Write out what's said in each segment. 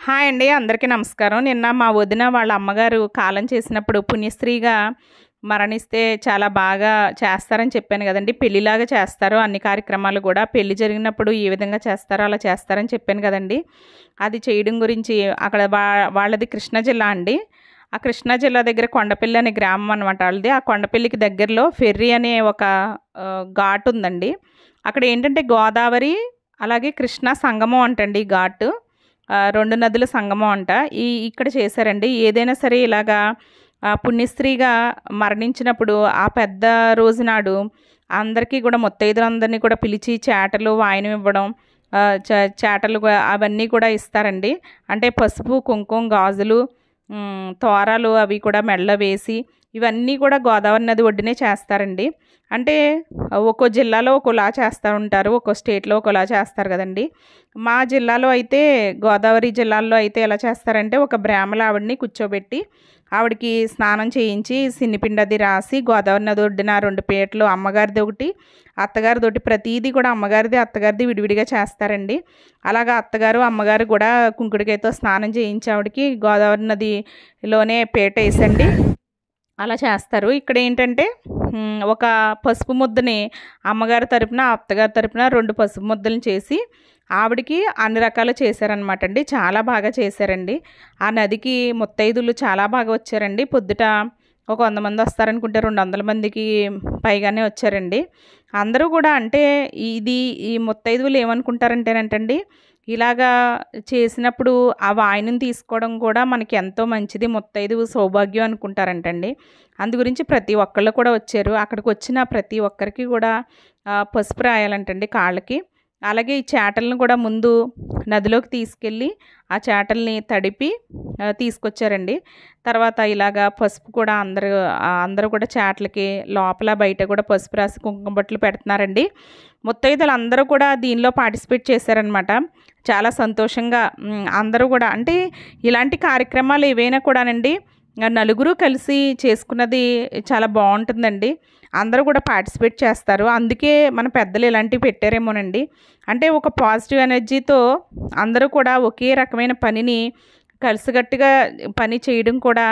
Hi అండి. అందరికీ నమస్కారం. నిన్న మా వదిన వాళ్ళ అమ్మగారు కాలం చేసినప్పుడు పుణ్యస్త్రీగా మరణిస్తే చాలా బాగా చేస్తారని చెప్పాను గదండీ! పెళ్ళిలాగా చేస్తారు. అన్ని కార్యక్రమాలు గూడా పెళ్లి జరిగినప్పుడు ఏ విధంగా చేస్తారో అలా చేస్తారని చెప్పాను గదండీ! అది చేయడం గురించి అక్కడ వాళ్ళది కృష్ణా జిల్లా అండి. ఆ కృష్ణా జిల్లా దగ్గర కొండపల్లి అనే గ్రామం అనమాట ఆళ్ళది. ఆ కొండపల్లికి దగ్గరలో ఫెర్రీ అనే ఒక ఘాట్ ఉందండి. అక్కడ ఏంటంటే గోదావరి అలాగే కృష్ణా సంగమం అంటండి ఈ ఘాటు. 2 నదుల సంగమం అంట. ఇక్కడ చేశారండి. ఏదైనా సరే ఇలాగా పుణ్యస్త్రీగా మరణించినప్పుడు ఆ పెద్ద రోజు నాడు అందరికీ గూడా ముత్తైదులందరినీ కూడా పిలిచి చేటలు, వాయనం ఇవ్వడం, చేటలు అవన్నీ కూడా ఇస్తారండి. అంటే పసుపు, కుంకుమ, గాజులు, తోరాలు అవి కూడా మెడలో వేసి ఇవన్నీ కూడా గోదావరి నది ఒడ్డునే చేస్తారండి. అంటే ఒక్కో జిల్లాలో ఒక్కోలా చేస్తూ ఉంటారు. ఒక్కో స్టేట్‌లో ఒక్కోలా చేస్తారు గదండీ! మా జిల్లాలో అయితే గోదావరి జిల్లాల్లో అయితే ఎలా చేస్తారంటే ఒక బ్రాహ్మల ఆవిడని కూర్చోబెట్టి ఆవిడకి స్నానం చేయించి సిన్నిపిండి అది రాసి గోదావరి నది ఒడ్డున 2 పీటలు అమ్మగారిది ఒకటి, అత్తగారిదొకటి ప్రతీది కూడా అమ్మగారిది, అత్తగారిది విడివిడిగా చేస్తారండి. అలాగా అత్తగారు, అమ్మగారు కూడా కుంకుడుకాయతో స్నానం చేయించి ఆవిడకి గోదావరి నదిలోనే పీటేసండి అలా చేస్తారు. ఇక్కడేంటంటే ఒక పసుపు ముద్దని అమ్మగారి తరపున, అత్తగారి తరపున 2 పసుపు ముద్దలను చేసి ఆవిడకి అన్ని రకాలు చేశారనమాట అండి. చాలా బాగా చేశారండి. ఆ నదికి ముత్తైదులు చాలా బాగా వచ్చారండి. పొద్దుట ఒక 100 మంది వస్తారనుకుంటే 200 మందికి పైగానే వచ్చారండి. అందరూ కూడా అంటే ఈ ముత్తైదువులు ఏమనుకుంటారంటేనంటండి, ఇలాగా చేసినప్పుడు ఆ వాయినం తీసుకోవడం కూడా మనకి ఎంతో మంచిది. ముత్తైదువు సౌభాగ్యం అనుకుంటారంటండి. అందు గురించి ప్రతి ఒక్కళ్ళు కూడా వచ్చారు. అక్కడికొచ్చిన ప్రతి ఒక్కరికి కూడా పసుపు రాయాలంటండి కాళ్ళకి. అలాగే ఈ చేటలను కూడా ముందు నదిలోకి తీసుకెళ్ళి ఆ చేటల్ని తడిపి తీసుకొచ్చారండి. తర్వాత ఇలాగా పసుపు కూడా అందరూ కూడా చేటలకి లోపల బయట కూడా పసుపు రాసి కుంకుమ బొట్లు పెడుతున్నారండి. ముత్తైదులు అందరూ కూడా దీనిలో పార్టిసిపేట్ చేశారనమాట. చాలా సంతోషంగా అందరూ కూడా అంటే ఇలాంటి కార్యక్రమాలు ఏవైనా కూడానండి నలుగురు కలిసి చేసుకున్నది చాలా బావుంటుందండి. అందరూ కూడా పార్టిసిపేట్ చేస్తారు. అందుకే మన పెద్దలు ఇలాంటివి పెట్టారేమోనండి. అంటే ఒక పాజిటివ్ ఎనర్జీతో అందరూ కూడా ఒకే రకమైన పనిని కలిసికట్టుగా పని చేయడం కూడా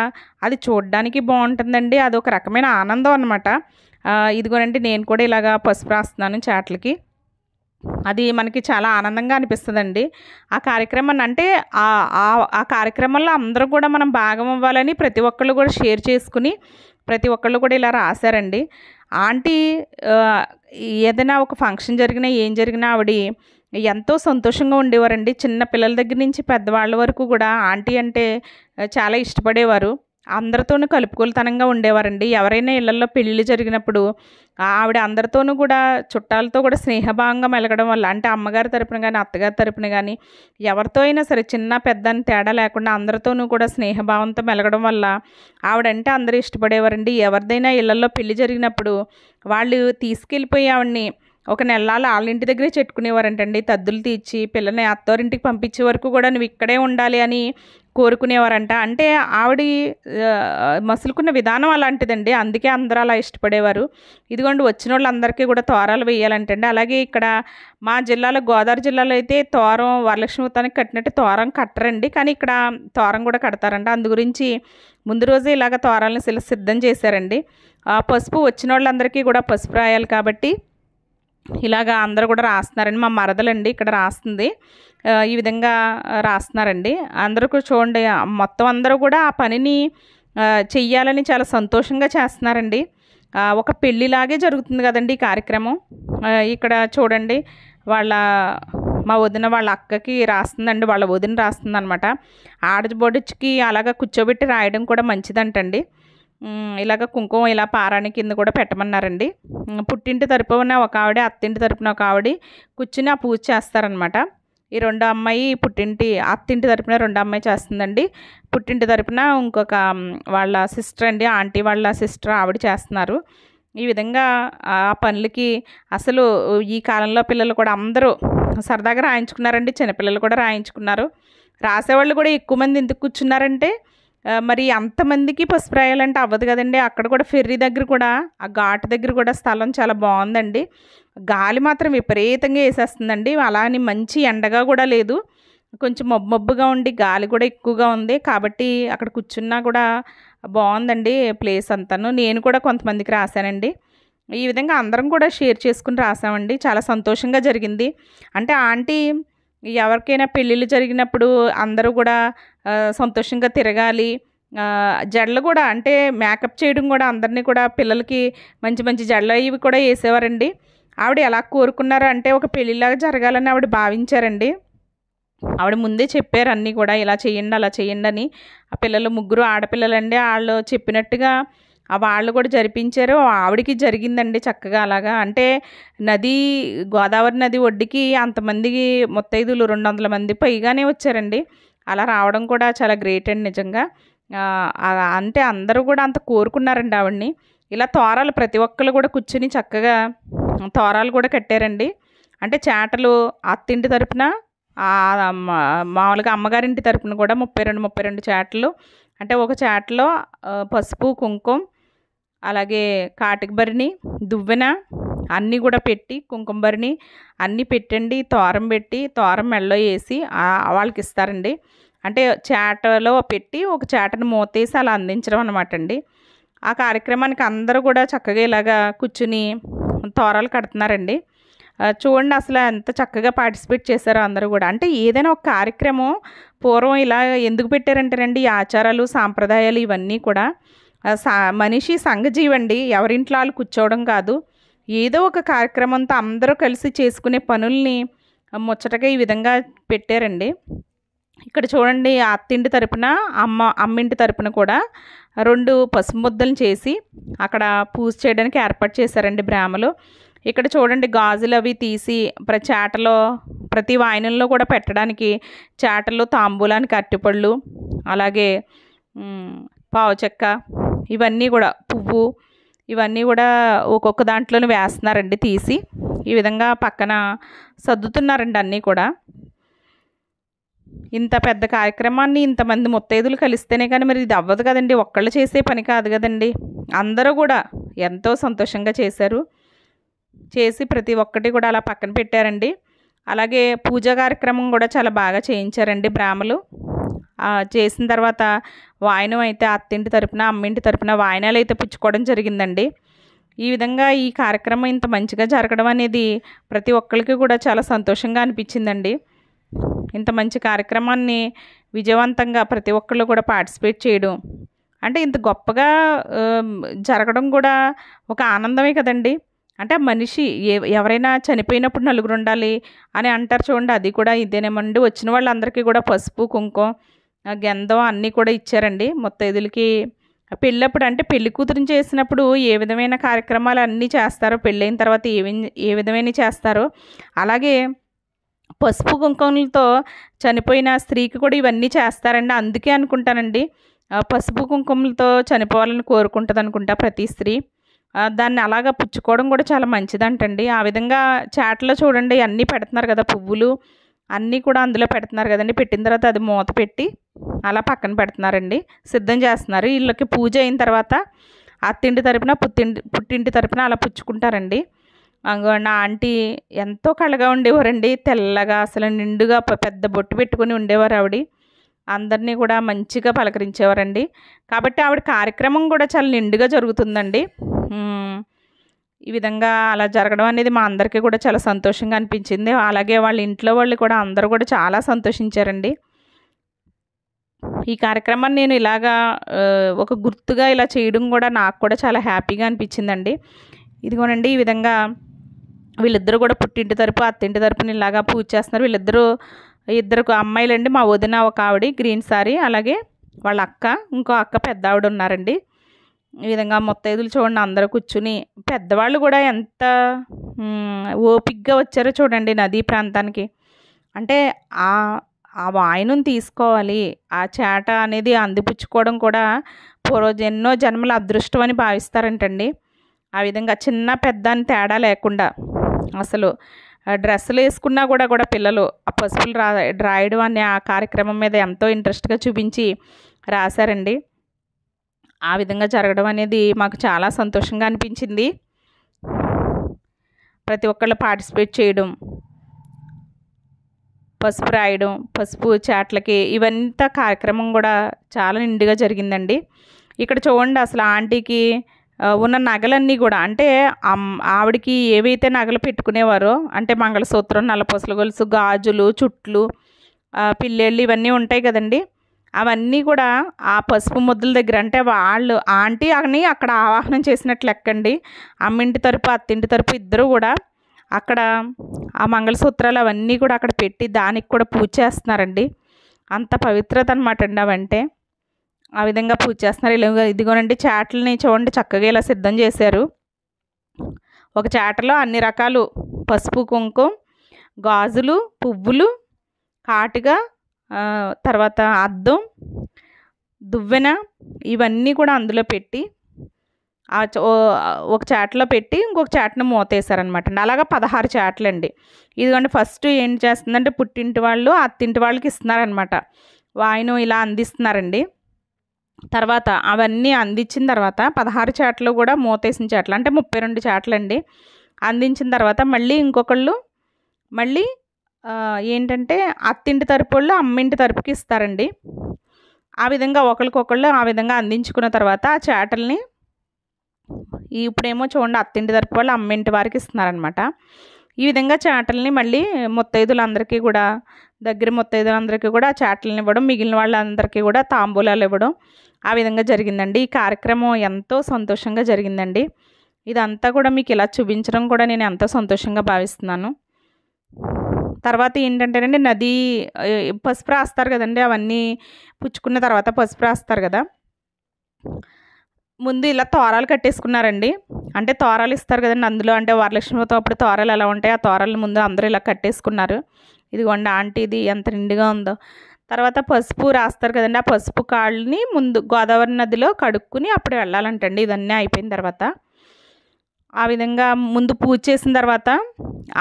అది చూడడానికి బావుంటుందండి. అదొక రకమైన ఆనందం అనమాట. ఇదిగోనండి నేను కూడా ఇలాగా పసుపు రాస్తున్నాను చేటలకి. అది మనకి చాలా ఆనందంగా అనిపిస్తదండి. ఆ కార్యక్రమాన్ని అంటే ఆ కార్యక్రమంలో అందరూ కూడా మనం భాగం అవ్వాలని ప్రతి ఒక్కళ్ళు కూడా షేర్ చేసుకుని, ప్రతి ఒక్కళ్ళు కూడా ఇలా రాశారండి. ఆంటీ ఏదైనా ఒక ఫంక్షన్ జరిగినా, ఏం జరిగినా ఎంతో సంతోషంగా ఉండేవారండి. చిన్న పిల్లల దగ్గర నుంచి పెద్దవాళ్ళ వరకు కూడా ఆంటీ అంటే చాలా ఇష్టపడేవారు. అందరితోనూ కలుపుగోలుతనంగా ఉండేవారండి. ఎవరైనా ఇళ్లల్లో పెళ్ళిళ్ళు జరిగినప్పుడు ఆవిడ అందరితోనూ కూడా చుట్టాలతో కూడా స్నేహభావంగా మెలగడం వల్ల అంటే అమ్మగారి తరపున గానీ, అత్తగారి తరపున గానీ ఎవరితో అయినా సరే చిన్న పెద్ద అని తేడా లేకుండా అందరితోనూ కూడా స్నేహభావంతో మెలగడం వల్ల ఆవిడంటే అందరూ ఇష్టపడేవారండి. ఎవరిదైనా ఇళ్లల్లో పెళ్లి జరిగినప్పుడు వాళ్ళు తీసుకెళ్ళిపోయి ఆవిడని ఒక నెల్లాళ్ళు ఆళ్ళింటి దగ్గరే చెట్టుకునేవారంటండి. తద్దులు తీర్చి పిల్లని అత్తవారింటికి పంపించే వరకు కూడా నువ్వు ఇక్కడే ఉండాలి అని కోరుకునేవారంట. అంటే మసులుకున్న విధానం అలాంటిదండి. అందుకే అందరూ అలా ఇష్టపడేవారు. ఇదిగోండి వచ్చినోళ్ళందరికీ కూడా తోరాలు వేయాలంటండి. అలాగే ఇక్కడ మా జిల్లాలో గోదావరి జిల్లాలో అయితే తోరం వరలక్ష్మి వ్రతానికి కట్టినట్టు తోరం కట్టరండి. కానీ ఇక్కడ తోరం కూడా కడతారంట. అందు గురించి ముందు రోజే ఇలాగ తోరాలను సిద్ధం చేశారండి. పసుపు వచ్చినోళ్ళందరికీ కూడా పసుపు రాయాలి కాబట్టి ఇలాగా అందరూ కూడా రాస్తున్నారండి. మా మరదలండి ఇక్కడ రాస్తుంది. ఈ విధంగా రాస్తున్నారండి. అందరూ కూడా చూడండి మొత్తం అందరూ కూడా ఆ పనిని చెయ్యాలని చాలా సంతోషంగా చేస్తున్నారండి. ఒక పెళ్ళిలాగే జరుగుతుంది కదండి ఈ కార్యక్రమం. ఇక్కడ చూడండి మా వదిన వాళ్ళ అక్కకి రాస్తుందండి. వాళ్ళ వదిన రాస్తుందనమాట. ఆడబొడుచుకి అలాగా కూర్చోబెట్టి రాయడం కూడా మంచిదంటండి. ఇలాగ కుంకుమ ఇలా పారాణి కింద కూడా పెట్టమన్నారండి. పుట్టింటి తరపున ఒక ఆవిడ, అత్తింటి తరపున ఒక ఆవిడ కూర్చుని ఆ పూజ చేస్తారనమాట. ఈ రెండో అమ్మాయి అత్తింటి తరపున రెండో అమ్మాయి చేస్తుందండి. పుట్టింటి తరపున ఇంకొక వాళ్ళ సిస్టర్ అండి, ఆంటీ వాళ్ళ సిస్టర్ ఆవిడ చేస్తున్నారు. ఈ విధంగా ఆ పనులకి అసలు ఈ కాలంలో పిల్లలు కూడా అందరూ సరదాగా రాయించుకున్నారండి. చిన్నపిల్లలు కూడా రాయించుకున్నారు. రాసేవాళ్ళు కూడా ఎక్కువ మంది ఎందుకు కూర్చున్నారంటే మరి అంతమందికి పసుపు రాయాలంటే అవ్వదు కదండీ. అక్కడ కూడా ఫెర్రీ దగ్గర కూడా ఆ ఘాట్ దగ్గర కూడా స్థలం చాలా బాగుందండి. గాలి మాత్రం విపరీతంగా వేసేస్తుందండి. అలా అని మంచి ఎండగా కూడా లేదు. కొంచెం మబ్బుగా ఉండి గాలి కూడా ఎక్కువగా ఉంది. కాబట్టి అక్కడ కూర్చున్నా కూడా బావుందండి ప్లేస్ అంతాను. నేను కూడా కొంతమందికి రాసానండి. ఈ విధంగా అందరం కూడా షేర్ చేసుకొని రాసామండి. చాలా సంతోషంగా జరిగింది. అంటే ఆంటీ ఎవరికైనా పెళ్ళిళ్ళు జరిగినప్పుడు అందరూ కూడా సంతోషంగా తిరగాలి. జడలు కూడా అంటే మేకప్ చేయడం కూడా అందరిని కూడా పిల్లలకి మంచి మంచి జడలు ఇవి కూడా ఏసేవారండి. ఆవిడ ఎలా కోరుకున్నారో అంటే ఒక పెళ్ళిలాగా జరగాలని ఆవిడ భావించారండి. ఆవిడ ముందే చెప్పారు అన్నీ కూడా ఇలా చేయండి, అలా చేయండి అని. ఆ పిల్లలు ముగ్గురు ఆడపిల్లలండి. ఆళ్ళు చెప్పినట్టుగా వాళ్ళు కూడా జరిపించారు. ఆవిడకి జరిగిందండి చక్కగా అలాగా. అంటే నది గోదావరి నది ఒడ్డుకి అంతమందికి ముత్తైదులు 200 మంది పైగానే వచ్చారండి. అలా రావడం కూడా చాలా గ్రేట్ అండి నిజంగా. అంటే అందరూ కూడా అంత కోరుకున్నారండి ఆవిడని. ఇలా తోరాలు ప్రతి ఒక్కళ్ళు కూడా కూర్చొని చక్కగా తోరాలు కూడా కట్టారండి. అంటే చాటలు అత్తింటి తరపున మామూలుగా అమ్మగారింటి తరపున కూడా 32 చాటలు. అంటే ఒక చాటలో పసుపు, కుంకుమ, అలాగే కాటిక భరిణి, దువ్వెన అన్నీ కూడా పెట్టి కుంకుమ భరిణి అన్నీ పెట్టండి. తోరం పెట్టి తోరం మెడలో వేసి వాళ్ళకి ఇస్తారండి. అంటే చాటలో పెట్టి ఒక చాటను మూతేసి అలా అందించడం అనమాట అండి. ఆ కార్యక్రమానికి అందరూ కూడా చక్కగా ఇలాగా కూర్చుని తోరాలు కడుతున్నారండి. చూడండి అసలు ఎంత చక్కగా పార్టిసిపేట్ చేశారో అందరూ కూడా. అంటే ఏదైనా ఒక కార్యక్రమం పూర్వం ఇలా ఎందుకు పెట్టారంటేనండి, ఈ ఆచారాలు సాంప్రదాయాలు ఇవన్నీ కూడా మనిషి సంఘజీవండి. ఎవరింట్లో వాళ్ళు కూర్చోవడం కాదు. ఏదో ఒక కార్యక్రమంతో అందరూ కలిసి చేసుకునే పనుల్ని ముచ్చటగా ఈ విధంగా పెట్టారండి. ఇక్కడ చూడండి అత్తింటి తరపున అమ్మింటి తరపున కూడా 2 పసుపు ముద్దలు చేసి అక్కడ పూజ చేయడానికి ఏర్పాటు చేశారండి బ్రాహ్మలు. ఇక్కడ చూడండి గాజులు అవి తీసి చాటలో ప్రతి వాయనంలో కూడా పెట్టడానికి చాటలు, తాంబూలానికి అరటిపళ్ళు, అలాగే పావు చెక్క, ఇవన్నీ కూడా పువ్వు, ఇవన్నీ కూడా ఒక్కొక్క దాంట్లోనే వేస్తున్నారండి తీసి. ఈ విధంగా పక్కన సర్దుతున్నారండి అన్నీ కూడా. ఇంత పెద్ద కార్యక్రమాన్ని ఇంతమంది ముత్తైదులు కలిస్తేనే కానీ మరి ఇది అవ్వదు కదండి. ఒక్కళ్ళు చేసే పని కాదు కదండి. అందరూ కూడా ఎంతో సంతోషంగా చేశారు. చేసి ప్రతి ఒక్కటి కూడా అలా పక్కన పెట్టారండి. అలాగే పూజా కార్యక్రమం కూడా చాలా బాగా చేయించారండి బ్రాహ్మలు. చేసిన తర్వాత వాయనం అయితే అత్తింటి తరపున అమ్మింటి తరపున వాయనాలు అయితే పుచ్చుకోవడం జరిగిందండి. ఈ విధంగా ఈ కార్యక్రమం ఇంత మంచిగా జరగడం అనేది ప్రతి ఒక్కరికి కూడా చాలా సంతోషంగా అనిపించిందండి. ఇంత మంచి కార్యక్రమాన్ని విజయవంతంగా ప్రతి ఒక్కళ్ళు కూడా పార్టిసిపేట్ చేయడం అంటే ఇంత గొప్పగా జరగడం కూడా ఒక ఆనందమే కదండి. అంటే మనిషి ఎవరైనా చనిపోయినప్పుడు నలుగురు ఉండాలి అని అంటారు చూడండి, అది కూడా ఇదేనేమండి. వచ్చిన వాళ్ళందరికీ కూడా పసుపు, కుంకుమ, గంధం అన్నీ కూడా ఇచ్చారండి ముత్తైదులకి. పెళ్ళప్పుడు అంటే పెళ్లి కూతురుని చేసినప్పుడు ఏ విధమైన కార్యక్రమాలు అన్నీ చేస్తారో, పెళ్ళైన తర్వాత ఏ విధమైన చేస్తారో అలాగే పసుపు కుంకుమలతో చనిపోయిన స్త్రీకి కూడా ఇవన్నీ చేస్తారండి. అందుకే అనుకుంటానండి పసుపు కుంకుమలతో చనిపోవాలని కోరుకుంటుంది అనుకుంటా ప్రతి స్త్రీ. దాన్ని అలాగా పుచ్చుకోవడం కూడా చాలా మంచిదంటండి. ఆ విధంగా చాట్లో చూడండి అన్నీ పెడుతున్నారు కదా, పువ్వులు అన్నీ కూడా అందులో పెడుతున్నారు కదండి. పెట్టిన తర్వాత అది మూత పెట్టి అలా పక్కన పెడుతున్నారండి, సిద్ధం చేస్తున్నారు. వీళ్ళకి పూజ అయిన తర్వాత అత్తింటి తరపున పుట్టింటి తరపున అలా పుచ్చుకుంటారండి. నా ఆంటీ ఎంతో కళగా ఉండేవారండి. తెల్లగా అసలు నిండుగా పెద్ద బొట్టు పెట్టుకుని ఉండేవారు ఆవిడ. అందరినీ కూడా మంచిగా పలకరించేవారండి. కాబట్టి ఆవిడ కార్యక్రమం కూడా చాలా నిండుగా జరుగుతుందండి. ఈ విధంగా అలా జరగడం అనేది మా అందరికీ కూడా చాలా సంతోషంగా అనిపించింది. అలాగే వాళ్ళ ఇంట్లో వాళ్ళు కూడా అందరూ కూడా చాలా సంతోషించారండి. ఈ కార్యక్రమాన్ని నేను ఇలాగా ఒక గుర్తుగా ఇలా చేయడం కూడా నాకు కూడా చాలా హ్యాపీగా అనిపించిందండి. ఇదిగోనండి ఈ విధంగా వీళ్ళిద్దరూ కూడా పుట్టింటి తరపు అత్తింటి తరపున ఇలాగా పూజ చేస్తున్నారు. ఇద్దరు అమ్మాయిలండి. మా వదిన ఒక ఆవిడ గ్రీన్ సారీ, అలాగే వాళ్ళ అక్క, ఇంకో అక్క పెద్ద ఆవిడ ఉన్నారండి. ఈ విధంగా ముత్తైదులు చూడండి అందరూ కూర్చుని, పెద్దవాళ్ళు కూడా ఎంత ఓపికగా వచ్చారో చూడండి నదీ ప్రాంతానికి. అంటే ఆ వాయనం తీసుకోవాలి, ఆ చేట అనేది అందిపుచ్చుకోవడం కూడా ఎన్నో జన్మల అదృష్టం అని భావిస్తారంటండి. ఆ విధంగా చిన్న పెద్ద అని తేడా లేకుండా అసలు డ్రెస్సులు వేసుకున్నా కూడా పిల్లలు ఆ పసుపులు రాయడం అనే ఆ కార్యక్రమం మీద ఎంతో ఇంట్రెస్ట్గా చూపించి రాశారండి. ఆ విధంగా జరగడం అనేది మాకు చాలా సంతోషంగా అనిపించింది. ప్రతి ఒక్కళ్ళు పార్టిసిపేట్ చేయడం పసుపు రాయడం, పసుపు చాట్లకి ఇవంతా కార్యక్రమం కూడా చాలా నిండుగా జరిగిందండి. ఇక్కడ చూడండి అసలు ఆంటీకి ఉన్న నగలన్నీ కూడా అంటే ఆవిడకి ఏవైతే నగలు పెట్టుకునేవారో అంటే మంగళసూత్రం, నల్లపూసల గొలుసు, గాజులు, చుట్లు, పిల్లేళ్ళు ఇవన్నీ ఉంటాయి కదండి. అవన్నీ కూడా ఆ పసుపు ముద్దల దగ్గర అంటే వాళ్ళు ఆంటీ అని అక్కడ ఆవాహనం చేసినట్లు లెక్కండి. అమ్మింటి తరపు, అత్తింటి తరపు ఇద్దరు కూడా అక్కడ ఆ మంగళసూత్రాలు అవన్నీ కూడా అక్కడ పెట్టి దానికి కూడా పూజ చేస్తున్నారండి. అంత పవిత్రత అనమాట అండి అవంటే. ఆ విధంగా పూజ చేస్తున్నారు. ఇలా ఇదిగోనండి చాట్లని చూడండి చక్కగా ఇలా సిద్ధం చేశారు. ఒక చాటలో అన్ని రకాలు పసుపు, కుంకుమ, గాజులు, పువ్వులు, కాటుగా, తర్వాత అద్దం, దువ్వెన ఇవన్నీ కూడా అందులో పెట్టి ఒక చాట్లో పెట్టి ఇంకొక చాట్ను మూతేసారనమాట అండి. అలాగా 16 చాట్లండి. ఇదిగోండి ఫస్ట్ ఏం చేస్తుందంటే పుట్టింటి వాళ్ళు అత్తింటి వాళ్ళకి ఇస్తున్నారనమాట. వాయినం ఇలా అందిస్తున్నారండి. తర్వాత అవన్నీ అందించిన తర్వాత 16 చాట్లు కూడా మూతేసిన చాట్లు అంటే 32 చాట్లండి. అందించిన తర్వాత మళ్ళీ ఇంకొకళ్ళు మళ్ళీ ఏంటంటే అత్తింటి తరపు వాళ్ళు అమ్మింటి తరపుకి ఇస్తారండి. ఆ విధంగా ఒకరికొకళ్ళు ఆ విధంగా అందించుకున్న తర్వాత ఆ చాటల్ని ఇప్పుడేమో చూడండి అత్తింటి తరపు వాళ్ళు అమ్మింటి వారికి ఇస్తున్నారనమాట. ఈ విధంగా చాటల్ని మళ్ళీ ముత్తైదులందరికీ కూడా దగ్గర ముత్తైదులందరికీ కూడా ఆ చాటల్ని ఇవ్వడం, మిగిలిన వాళ్ళందరికీ కూడా తాంబూలాలు ఇవ్వడం ఆ విధంగా జరిగిందండి. ఈ కార్యక్రమం ఎంతో సంతోషంగా జరిగిందండి. ఇదంతా కూడా మీకు ఇలా చూపించడం కూడా నేను ఎంతో సంతోషంగా భావిస్తున్నాను. తర్వాత ఏంటంటేనండి నది పసుపు రాస్తారు కదండి, అవన్నీ పుచ్చుకున్న తర్వాత పసుపు రాస్తారు కదా. ముందు ఇలా తోరాలు కట్టేసుకున్నారండి. అంటే తోరాలు ఇస్తారు కదండి అందులో, అంటే వరలక్ష్మి వ్రతం అప్పుడు తోరాలు ఎలా ఉంటాయి ఆ తోరాలు ముందు అందరూ ఇలా కట్టేసుకున్నారు. ఇదిగోండి ఆంటీ ఇది ఎంత నిండుగా ఉందో. తర్వాత పసుపు రాస్తారు కదండి, ఆ పసుపు కాళ్ళని ముందు గోదావరి నదిలో కడుక్కుని అప్పుడు వెళ్ళాలంటండి. ఇదన్నీ అయిపోయిన తర్వాత ఆ విధంగా ముందు పూజ చేసిన తర్వాత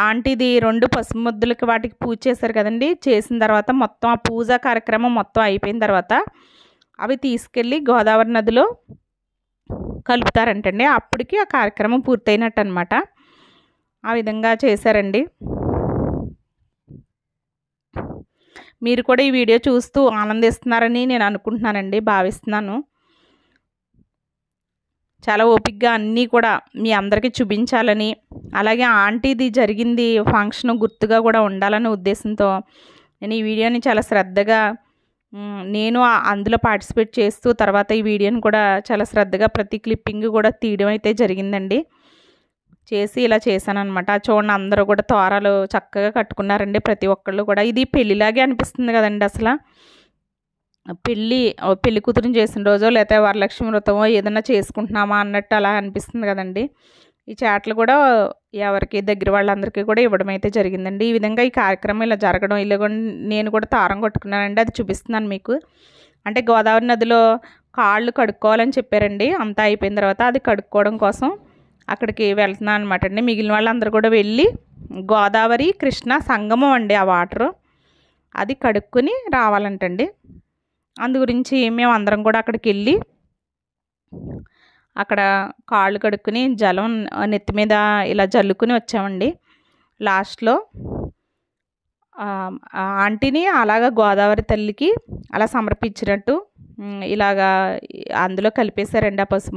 ఆంటీది 2 పసుపు ముద్దలకి వాటికి పూజ చేశారు కదండి. చేసిన తర్వాత మొత్తం ఆ పూజా కార్యక్రమం మొత్తం అయిపోయిన తర్వాత అవి తీసుకెళ్ళి గోదావరి నదిలో కలుపుతారంటండి. అప్పటికి ఆ కార్యక్రమం పూర్తయినట్టు అనమాట. ఆ విధంగా చేశారండి. మీరు కూడా ఈ వీడియో చూస్తూ ఆనందిస్తున్నారని నేను అనుకుంటున్నానండి, భావిస్తున్నాను. చాలా ఓపికగా అన్నీ కూడా మీ అందరికీ చూపించాలని, అలాగే ఆంటీది జరిగింది ఫంక్షన్ గుర్తుగా కూడా ఉండాలనే ఉద్దేశంతో నేను ఈ వీడియోని చాలా శ్రద్ధగా నేను అందులో పార్టిసిపేట్ చేస్తూ తర్వాత ఈ వీడియోని కూడా చాలా శ్రద్ధగా ప్రతి క్లిప్పింగ్ కూడా తీయడం అయితే జరిగిందండి. చేసి ఇలా చేశాననమాట. చూడండి అందరూ కూడా తోరాలు చక్కగా కట్టుకున్నారండి ప్రతి ఒక్కళ్ళు కూడా. ఇది పెళ్ళిలాగే అనిపిస్తుంది కదండి అసలు. పెళ్ళి కూతురుని చేసిన రోజో లేకపోతే వరలక్ష్మి వ్రతమో ఏదైనా చేసుకుంటున్నామా అన్నట్టు అలా అనిపిస్తుంది కదండి. ఈ చాట్లు కూడా ఎవరికి దగ్గర వాళ్ళందరికీ కూడా ఇవ్వడం అయితే జరిగిందండి. ఈ విధంగా ఈ కార్యక్రమం ఇలా జరగడం, ఇలా నేను కూడా తారం కొట్టుకున్నానండి, అది చూపిస్తున్నాను మీకు. అంటే గోదావరి నదిలో కాళ్ళు కడుక్కోవాలని చెప్పారండి. అంతా అయిపోయిన తర్వాత అది కడుక్కోవడం కోసం అక్కడికి వెళ్తున్నాను అనమాట అండి. మిగిలిన వాళ్ళందరూ కూడా వెళ్ళి గోదావరి కృష్ణ సంగమం అండి ఆ వాటరు, అది కడుక్కుని రావాలంటండి. అందు గురించి మేము అందరం కూడా అక్కడికి వెళ్ళి అక్కడ కాళ్ళు కడుక్కుని జలం నెత్తి మీద ఇలా జల్లుకుని వచ్చామండి. లాస్ట్లో ఆంటీని అలాగా గోదావరి తల్లికి అలా సమర్పించినట్టు ఇలాగా అందులో కలిపేశారండి ఆ పసుపు.